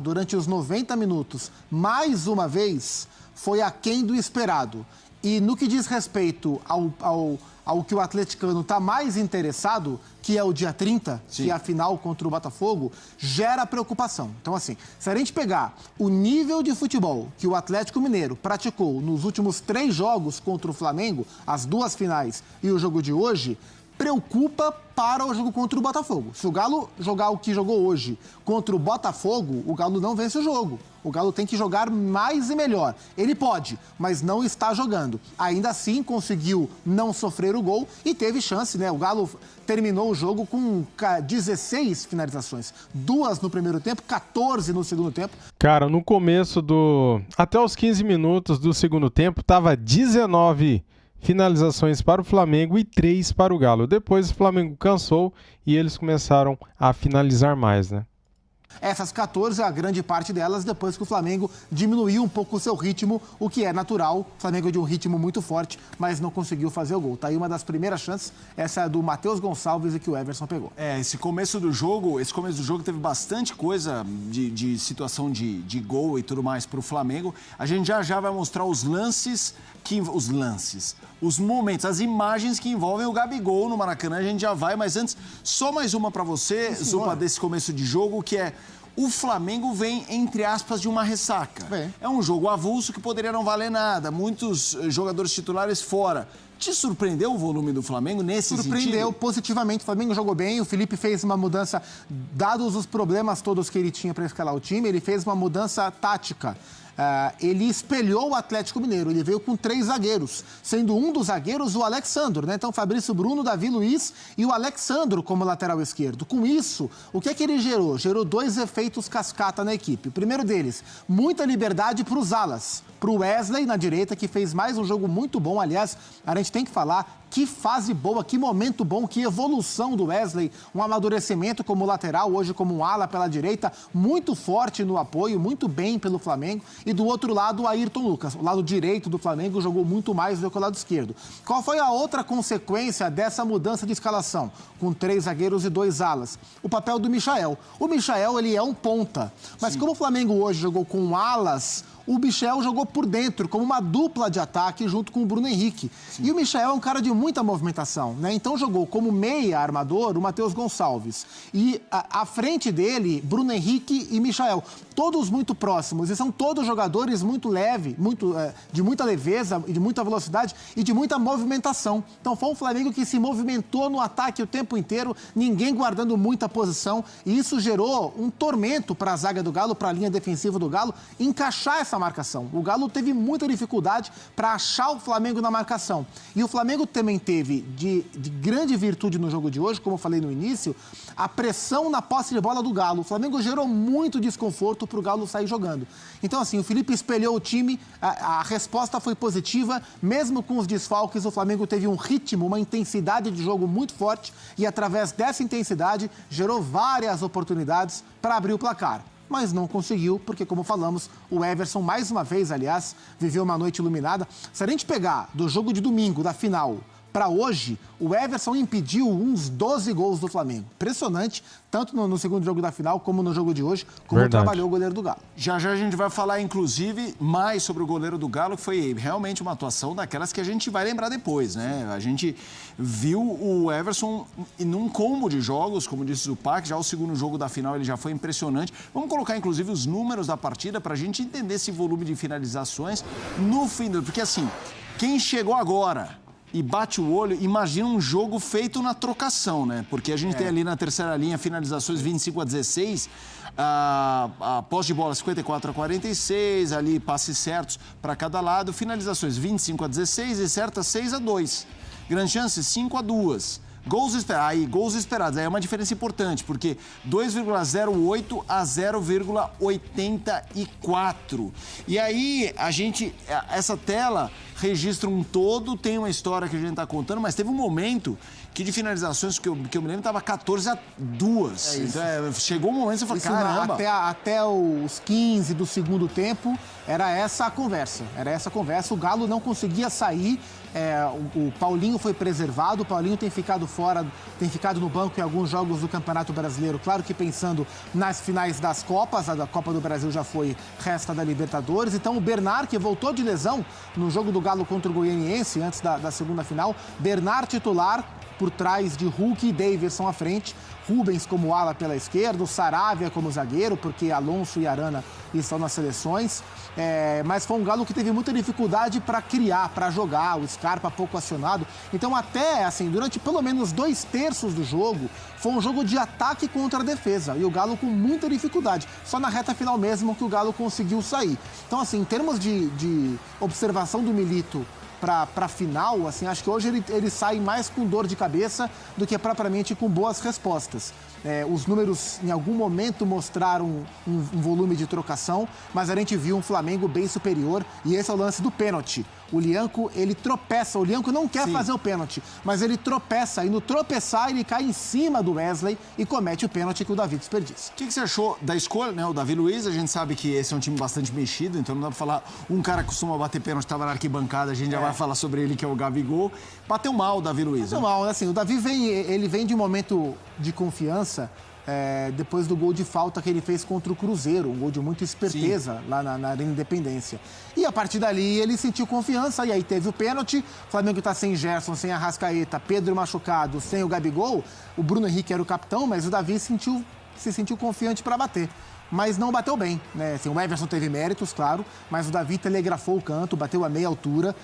durante os 90 minutos, mais uma vez, foi aquém do esperado. E no que diz respeito ao que o atleticano está mais interessado, que é o dia 30, Sim. que é a final contra o Botafogo, gera preocupação. Então, assim, se a gente pegar o nível de futebol que o Atlético Mineiro praticou nos últimos 3 jogos contra o Flamengo, as 2 finais e o jogo de hoje, preocupa para o jogo contra o Botafogo. Se o Galo jogar o que jogou hoje contra o Botafogo, o Galo não vence o jogo. O Galo tem que jogar mais e melhor. Ele pode, mas não está jogando. Ainda assim, conseguiu não sofrer o gol e teve chance, né? O Galo terminou o jogo com 16 finalizações. 2 no primeiro tempo, 14 no segundo tempo. Cara, no começo até os 15 minutos do segundo tempo, tava 19 finalizações para o Flamengo e 3 para o Galo. Depois o Flamengo cansou e eles começaram a finalizar mais, né? Essas 14, a grande parte delas, depois que o Flamengo diminuiu um pouco o seu ritmo, o que é natural. O Flamengo é de um ritmo muito forte, mas não conseguiu fazer o gol. Tá aí uma das primeiras chances, essa é do Matheus Gonçalves e que o Everson pegou. Esse começo do jogo teve bastante coisa de situação de gol e tudo mais para o Flamengo. A gente já vai mostrar os momentos, as imagens que envolvem o Gabigol no Maracanã. A gente já vai, mas antes, só mais uma para você, Zupa, desse começo de jogo, que é: o Flamengo vem, entre aspas, de uma ressaca. Bem. É um jogo avulso que poderia não valer nada, muitos jogadores titulares fora. Te surpreendeu o volume do Flamengo nesse sentido? Surpreendeu positivamente. O Flamengo jogou bem. O Felipe fez uma mudança, dados os problemas todos que ele tinha para escalar o time, ele fez uma mudança tática. Ele espelhou o Atlético Mineiro, ele veio com 3 zagueiros, sendo um dos zagueiros o Alexandro, né? Então, Fabrício Bruno, Davi Luiz e o Alexandro como lateral esquerdo. Com isso, o que é que ele gerou? Gerou 2 efeitos cascata na equipe. O primeiro deles, muita liberdade para os alas. Para o Wesley na direita, que fez mais um jogo muito bom. Aliás, a gente tem que falar, que fase boa, que momento bom, que evolução do Wesley. Um amadurecimento como lateral, hoje como um ala pela direita, muito forte no apoio, muito bem pelo Flamengo. E do outro lado, o Ayrton Lucas. O lado direito do Flamengo jogou muito mais do que o lado esquerdo. Qual foi a outra consequência dessa mudança de escalação? Com 3 zagueiros e 2 alas. O papel do Michael. O Michael, ele é um ponta. Mas como o Flamengo hoje jogou com alas, o Michel jogou por dentro, como uma dupla de ataque junto com o Bruno Henrique. Sim. E o Michel é um cara de muita movimentação, né? Então jogou como meia armador o Matheus Gonçalves. E à frente dele, Bruno Henrique e Michel. Todos muito próximos. E são todos jogadores muito leves, de muita leveza, de muita velocidade e de muita movimentação. Então foi um Flamengo que se movimentou no ataque o tempo inteiro, ninguém guardando muita posição. E isso gerou um tormento para a zaga do Galo, para a linha defensiva do Galo, encaixar essa marcação. O Galo teve muita dificuldade para achar o Flamengo na marcação. E o Flamengo também teve de grande virtude no jogo de hoje, como eu falei no início, a pressão na posse de bola do Galo. O Flamengo gerou muito desconforto para o Galo sair jogando. Então, assim, o Felipe espelhou o time, a resposta foi positiva, mesmo com os desfalques, o Flamengo teve um ritmo, uma intensidade de jogo muito forte e, através dessa intensidade, gerou várias oportunidades para abrir o placar. Mas não conseguiu, porque, como falamos, o Everson, mais uma vez, aliás, viveu uma noite iluminada. Se a gente pegar do jogo de domingo, da final, para hoje, o Everson impediu uns 12 gols do Flamengo. Impressionante, tanto no segundo jogo da final, como no jogo de hoje, como trabalhou o goleiro do Galo. Já a gente vai falar, inclusive, mais sobre o goleiro do Galo, que foi realmente uma atuação daquelas que a gente vai lembrar depois, né? A gente viu o Everson num combo de jogos, como disse o Pac, já o segundo jogo da final ele já foi impressionante. Vamos colocar, inclusive, os números da partida para a gente entender esse volume de finalizações no fim, porque assim, quem chegou agora e bate o olho, imagina um jogo feito na trocação, né? Porque a gente tem ali na terceira linha finalizações 25-16, a posse de bola 54-46, ali passes certos para cada lado, finalizações 25-16 e certas 6-2. Grande chance 5-2. Gols esperados, aí é uma diferença importante, porque 2,08 a 0,84. E aí, essa tela registra um todo, tem uma história que a gente está contando, mas teve um momento que de finalizações que eu me lembro estava 14-2. Então, chegou um momento que você falou, caramba. Até os 15 do segundo tempo, era essa a conversa. O Galo não conseguia sair. O Paulinho foi preservado, o Paulinho tem ficado fora, tem ficado no banco em alguns jogos do Campeonato Brasileiro, claro que pensando nas finais das Copas, a da Copa do Brasil já foi, resta da Libertadores, então o Bernard, que voltou de lesão no jogo do Galo contra o Goianiense, antes da segunda final, Bernard titular, por trás de Hulk e Davidson à frente, Rubens como ala pela esquerda, o Saravia como zagueiro, porque Alonso e Arana estão nas seleções. Mas foi um Galo que teve muita dificuldade para criar, para jogar, o Scarpa pouco acionado. Então até, assim, durante pelo menos 2/3 do jogo, foi um jogo de ataque contra a defesa. E o Galo com muita dificuldade. Só na reta final mesmo que o Galo conseguiu sair. Então, assim, em termos de observação do Milito para a final, assim, acho que hoje ele sai mais com dor de cabeça do que propriamente com boas respostas. Os números, em algum momento, mostraram um volume de trocação, mas a gente viu um Flamengo bem superior, e esse é o lance do pênalti. O Lianco, ele tropeça, o Lianco não quer fazer o pênalti, mas ele tropeça, e no tropeçar ele cai em cima do Wesley e comete o pênalti que o Davi desperdiça. O que você achou da escolha, né? O Davi Luiz, a gente sabe que esse é um time bastante mexido, então não dá pra falar, um cara que costuma bater pênalti, estava na arquibancada, a gente já vai falar sobre ele, que é o Gabigol. Bateu mal o Davi Luiz. Bateu mal, assim, o Davi vem de um momento de confiança, depois do gol de falta que ele fez contra o Cruzeiro, um gol de muita esperteza lá na Arena Independência. E a partir dali ele sentiu confiança, e aí teve o pênalti, o Flamengo está sem Gerson, sem Arrascaeta, Pedro machucado, sem o Gabigol, o Bruno Henrique era o capitão, mas o Davi se sentiu confiante para bater. Mas não bateu bem, né? Assim, o Everson teve méritos, claro, mas o Davi telegrafou o canto, bateu a meia altura.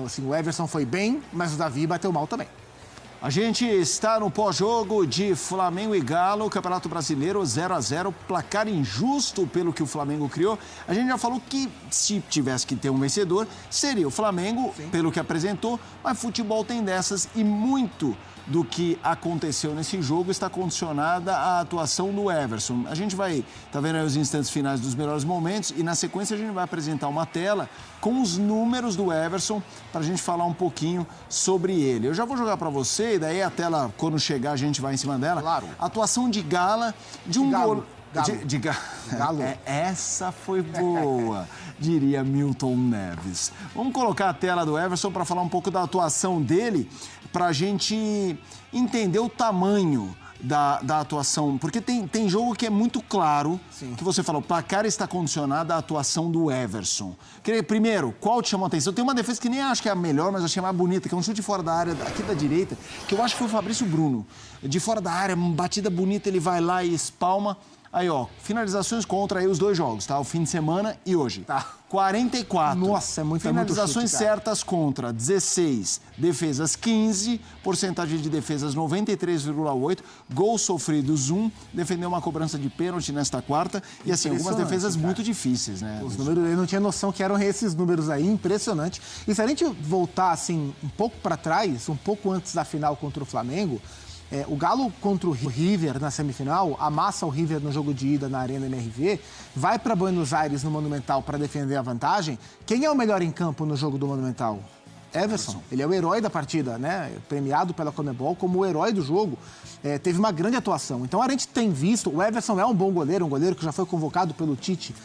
Assim, o Everson foi bem, mas o Davi bateu mal também. A gente está no pós-jogo de Flamengo e Galo, Campeonato Brasileiro 0-0, placar injusto pelo que o Flamengo criou. A gente já falou que se tivesse que ter um vencedor, seria o Flamengo, pelo que apresentou, mas futebol tem dessas e muito do que aconteceu nesse jogo está condicionada à atuação do Everson. A gente vai, tá vendo aí os instantes finais dos melhores momentos, e na sequência a gente vai apresentar uma tela com os números do Everson para a gente falar um pouquinho sobre ele. Eu já vou jogar para você, e daí a tela, quando chegar, a gente vai em cima dela. Claro. Atuação de Gala, de um gol... Galo. Essa foi boa, diria Milton Neves. Vamos colocar a tela do Everson para falar um pouco da atuação dele, para a gente entender o tamanho da atuação. Porque tem jogo que é muito claro, que você falou, o placar está condicionado à atuação do Everson. Primeiro, qual te chamou a atenção? Tem uma defesa que nem acho que é a melhor, mas eu achei mais bonita, que é um chute fora da área, aqui da direita, que eu acho que foi o Fabrício Bruno. De fora da área, uma batida bonita, ele vai lá e espalma. Aí, ó, finalizações contra aí os dois jogos, tá? O fim de semana e hoje. Tá. 44. Nossa, é muito finalizações chute, certas contra 16, defesas 15, porcentagem de defesas 93,8, gols sofridos 1, defendeu uma cobrança de pênalti nesta quarta e assim, algumas defesas muito difíceis, né? Os números, eu não tinha noção que eram esses números aí, impressionante. E se a gente voltar assim um pouco para trás, um pouco antes da final contra o Flamengo, o Galo contra o River na semifinal, amassa o River no jogo de ida na Arena MRV, vai para Buenos Aires no Monumental para defender a vantagem. Quem é o melhor em campo no jogo do Monumental? Everson. Ele é o herói da partida, né? Premiado pela Conmebol como o herói do jogo. Teve uma grande atuação. Então a gente tem visto, o Everson é um bom goleiro, um goleiro que já foi convocado pelo Tite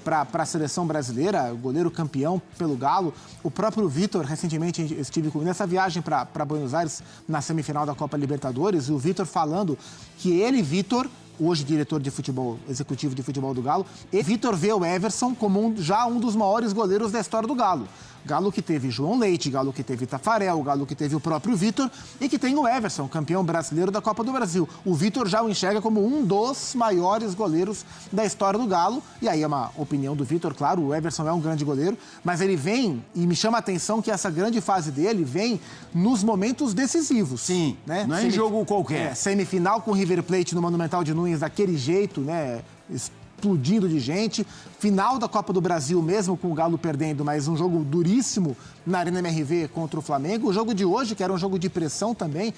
para a seleção brasileira, goleiro campeão pelo Galo. O próprio Vitor, recentemente estive com nessa viagem para Buenos Aires, na semifinal da Copa Libertadores, e o Vitor falando que ele, Vitor, hoje diretor de futebol, executivo de futebol do Galo, e Vitor vê o Everson como já um dos maiores goleiros da história do Galo. Galo que teve João Leite, Galo que teve Tafarel, Galo que teve o próprio Vitor e que tem o Everson, campeão brasileiro da Copa do Brasil. O Vitor já o enxerga como um dos maiores goleiros da história do Galo. E aí é uma opinião do Vitor, claro, o Everson é um grande goleiro, mas ele vem, e me chama a atenção que essa grande fase dele vem nos momentos decisivos. Sim, né? Não é em jogo qualquer. Semifinal com o River Plate no Monumental de Nunes, daquele jeito, né? explodindo de gente. Final da Copa do Brasil mesmo, com o Galo perdendo, mas um jogo duríssimo na Arena MRV contra o Flamengo. O jogo de hoje, que era um jogo de pressão também,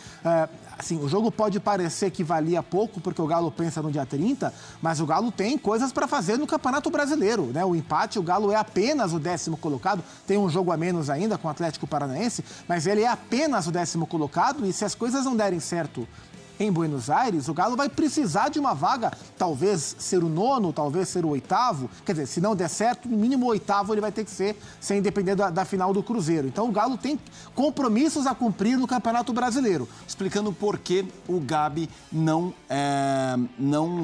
assim, o jogo pode parecer que valia pouco, porque o Galo pensa no dia 30, mas o Galo tem coisas para fazer no Campeonato Brasileiro, né? O empate, o Galo é apenas o 10º colocado, tem um jogo a menos ainda com o Atlético Paranaense, mas ele é apenas o 10º colocado, e se as coisas não derem certo em Buenos Aires, o Galo vai precisar de uma vaga, talvez ser o 9º, talvez ser o 8º. Quer dizer, se não der certo, no mínimo o 8º ele vai ter que ser, sem depender da final do Cruzeiro. Então o Galo tem compromissos a cumprir no Campeonato Brasileiro. Explicando por que o Gabi não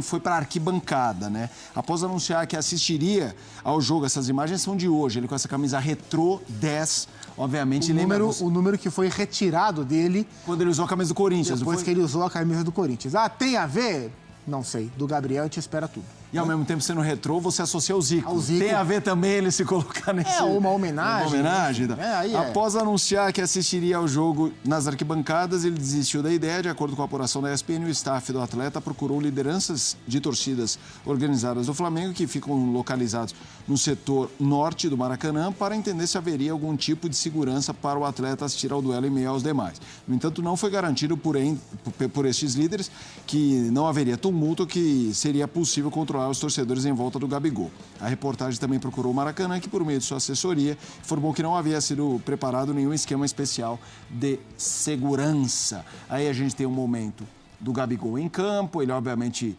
foi para a arquibancada, né? Após anunciar que assistiria ao jogo, essas imagens são de hoje, ele com essa camisa retrô 10, obviamente o número que foi retirado dele quando ele usou a camisa do Corinthians. Depois que ele usou a camisa do Corinthians. Ah, tem a ver? Não sei. Do Gabriel a gente espera tudo. E ao mesmo tempo, sendo retrô, você associa ao Zico. Ao Zico. Tem a ver também ele se colocar nesse... uma homenagem. Uma homenagem. Aí Após anunciar que assistiria ao jogo nas arquibancadas, ele desistiu da ideia. De acordo com a apuração da ESPN, o staff do atleta procurou lideranças de torcidas organizadas do Flamengo, que ficam localizados no setor norte do Maracanã, para entender se haveria algum tipo de segurança para o atleta assistir ao duelo em meio aos demais. No entanto, não foi garantido por estes líderes que não haveria tumulto, que seria possível controlar os torcedores em volta do Gabigol. A reportagem também procurou o Maracanã, que por meio de sua assessoria informou que não havia sido preparado nenhum esquema especial de segurança. Aí a gente tem um momento do Gabigol em campo, ele obviamente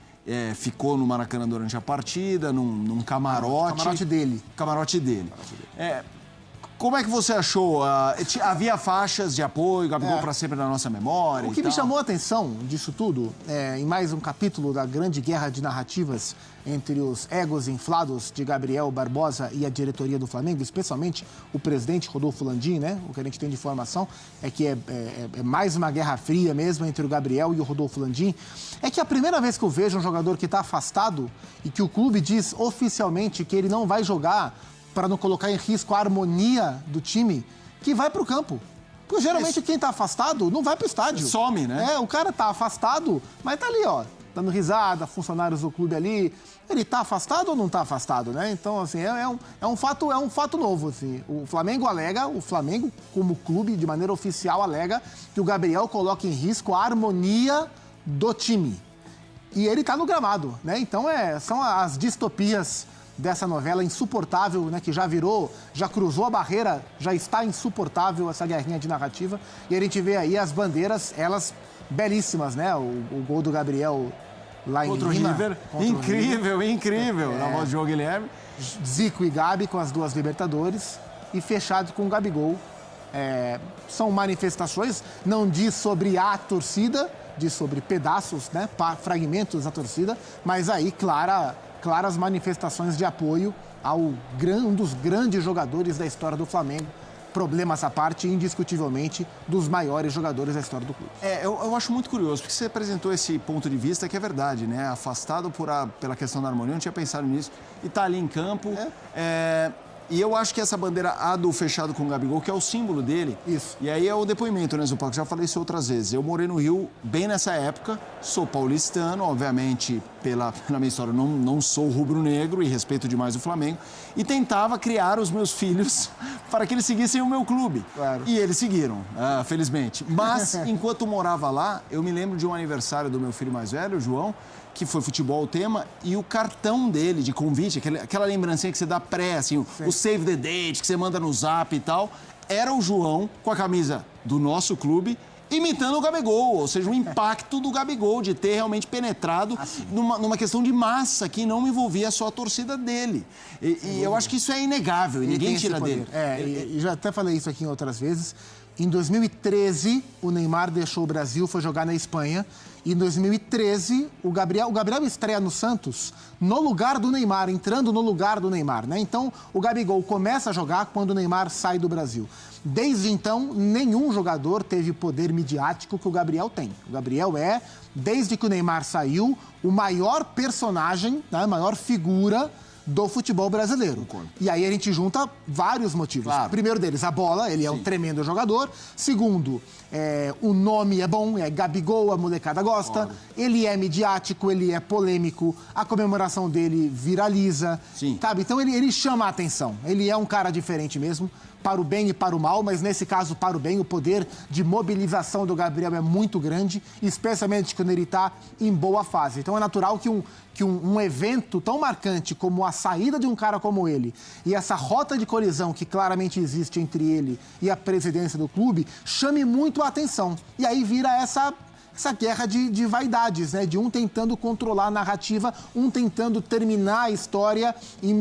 ficou no Maracanã durante a partida, num camarote. Camarote dele. Como é que você achou? Havia faixas de apoio, Gabigol para sempre na nossa memória? O que me chamou a atenção disso tudo, em mais um capítulo da grande guerra de narrativas entre os egos inflados de Gabriel Barbosa e a diretoria do Flamengo, especialmente o presidente Rodolfo Landim, né? O que a gente tem de informação é que é mais uma guerra fria mesmo entre o Gabriel e o Rodolfo Landim. É que a primeira vez que eu vejo um jogador que está afastado e que o clube diz oficialmente que ele não vai jogar para não colocar em risco a harmonia do time, que vai para o campo. Porque geralmente quem está afastado não vai para o estádio. Some, né? O cara está afastado, mas está ali, ó, dando risada, funcionários do clube ali. Ele está afastado ou não está afastado, né? Então, assim, é um fato novo, assim. O Flamengo como clube, de maneira oficial, alega que o Gabriel coloca em risco a harmonia do time. E ele está no gramado, né? Então, são as distopias dessa novela insuportável, né, que já cruzou a barreira, já está insuportável essa guerrinha de narrativa. E a gente vê aí as bandeiras, elas belíssimas, né? O gol do Gabriel lá contra em Lima. O River. Incrível. Na voz de João Guilherme. Zico e Gabi com as duas Libertadores e fechado com o Gabigol. São manifestações, não diz sobre a torcida, diz sobre pedaços, né, fragmentos da torcida, mas aí, claras manifestações de apoio a um dos grandes jogadores da história do Flamengo. Problemas à parte, indiscutivelmente, dos maiores jogadores da história do clube. Eu acho muito curioso, porque você apresentou esse ponto de vista que é verdade, né? Afastado pela questão da harmonia, eu não tinha pensado nisso. E tá ali em campo. E eu acho que essa bandeira do fechado com o Gabigol, que é o símbolo dele. Isso. E aí é o depoimento, né, Zupac? Já falei isso outras vezes. Eu morei no Rio bem nessa época, sou paulistano, obviamente, pela minha história, não sou rubro-negro e respeito demais o Flamengo. E tentava criar os meus filhos para que eles seguissem o meu clube. Claro. E eles seguiram, felizmente. Mas, enquanto morava lá, eu me lembro de um aniversário do meu filho mais velho, o João, que foi futebol o tema, e o cartão dele de convite, aquela lembrancinha que você dá assim, o save the date, que você manda no zap e tal, era o João com a camisa do nosso clube, imitando o Gabigol, ou seja, o impacto do Gabigol, de ter realmente penetrado numa questão de massa que não envolvia só a torcida dele. E eu acho que isso é inegável, e ninguém tira dele. E já até falei isso aqui em outras vezes. Em 2013, o Neymar deixou o Brasil, foi jogar na Espanha. E em 2013, o Gabriel estreia no Santos no lugar do Neymar, entrando no lugar do Neymar, né? Então, o Gabigol começa a jogar quando o Neymar sai do Brasil. Desde então, nenhum jogador teve o poder midiático que o Gabriel tem. O Gabriel desde que o Neymar saiu, o maior personagem, né, a maior figura do futebol brasileiro. Concordo. E aí a gente junta vários motivos. Claro. Primeiro deles, a bola, ele é um tremendo jogador. Segundo, o nome é bom, é Gabigol, a molecada gosta. Claro. Ele é midiático, ele é polêmico, a comemoração dele viraliza. Sim. Sabe? Então ele chama a atenção. Ele é um cara diferente mesmo, para o bem e para o mal, mas nesse caso, para o bem, o poder de mobilização do Gabriel é muito grande, especialmente quando ele está em boa fase. Então é natural que um evento tão marcante como a saída de um cara como ele e essa rota de colisão que claramente existe entre ele e a presidência do clube chame muito a atenção. E aí vira essa guerra de vaidades, né? De um tentando controlar a narrativa, um tentando terminar a história em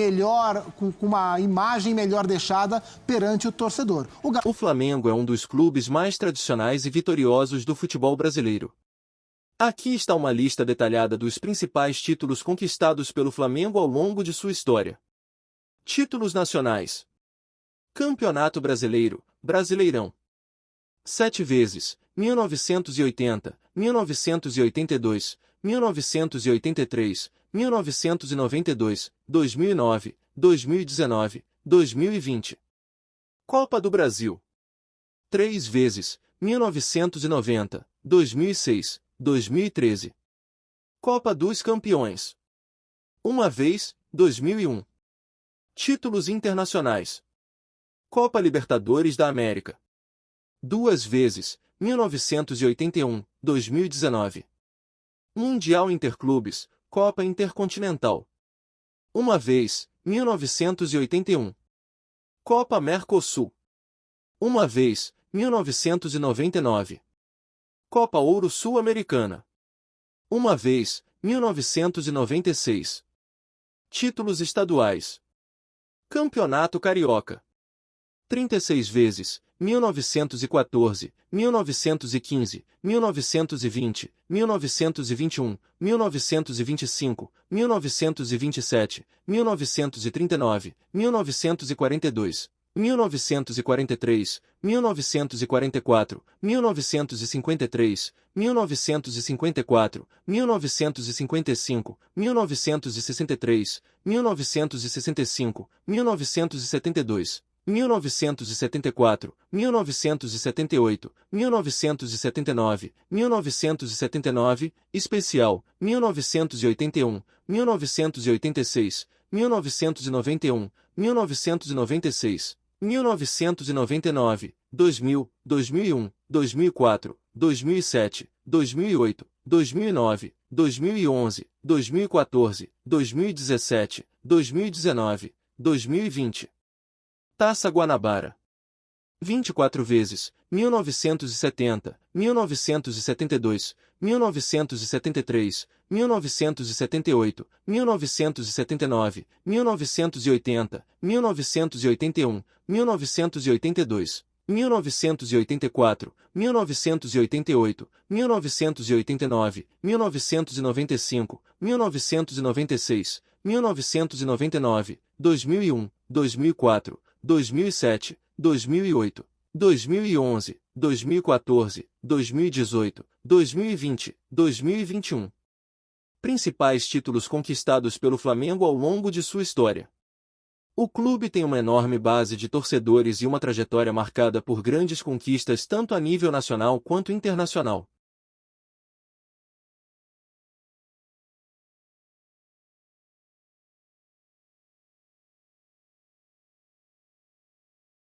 com uma imagem melhor deixada perante o torcedor. O Flamengo é um dos clubes mais tradicionais e vitoriosos do futebol brasileiro. Aqui está uma lista detalhada dos principais títulos conquistados pelo Flamengo ao longo de sua história. Títulos nacionais. Campeonato Brasileiro, Brasileirão. 7 vezes, 1980, 1982, 1983, 1992, 2009, 2019, 2020. Copa do Brasil. 3 vezes, 1990, 2006, 2013. Copa dos Campeões. 1 vez, 2001. Títulos internacionais. Copa Libertadores da América. 2 vezes, 1981, 2019. Mundial Interclubes, Copa Intercontinental. 1 vez, 1981. Copa Mercosul. 1 vez, 1999. Copa Ouro Sul-Americana. 1 vez, 1996. Títulos estaduais. Campeonato Carioca. 36 vezes, 1914, 1915, 1920, 1921, 1925, 1927, 1939, 1942, 1943, 1944, 1953, 1954, 1955, 1963, 1965, 1972, 1974, 1978, 1979, 1979, especial, 1981, 1986, 1991, 1996, 1999, 2000, 2001, 2004, 2007, 2008, 2009, 2011, 2014, 2017, 2019, 2020. Taça Guanabara. 24 vezes, 1970, 1972, 1973, 1978, 1979, 1980, 1981, 1982, 1984, 1988, 1989, 1995, 1996, 1999, 2001, 2004, 2007, 2008, 2011, 2014, 2018, 2020, 2021. Principais títulos conquistados pelo Flamengo ao longo de sua história. O clube tem uma enorme base de torcedores e uma trajetória marcada por grandes conquistas tanto a nível nacional quanto internacional.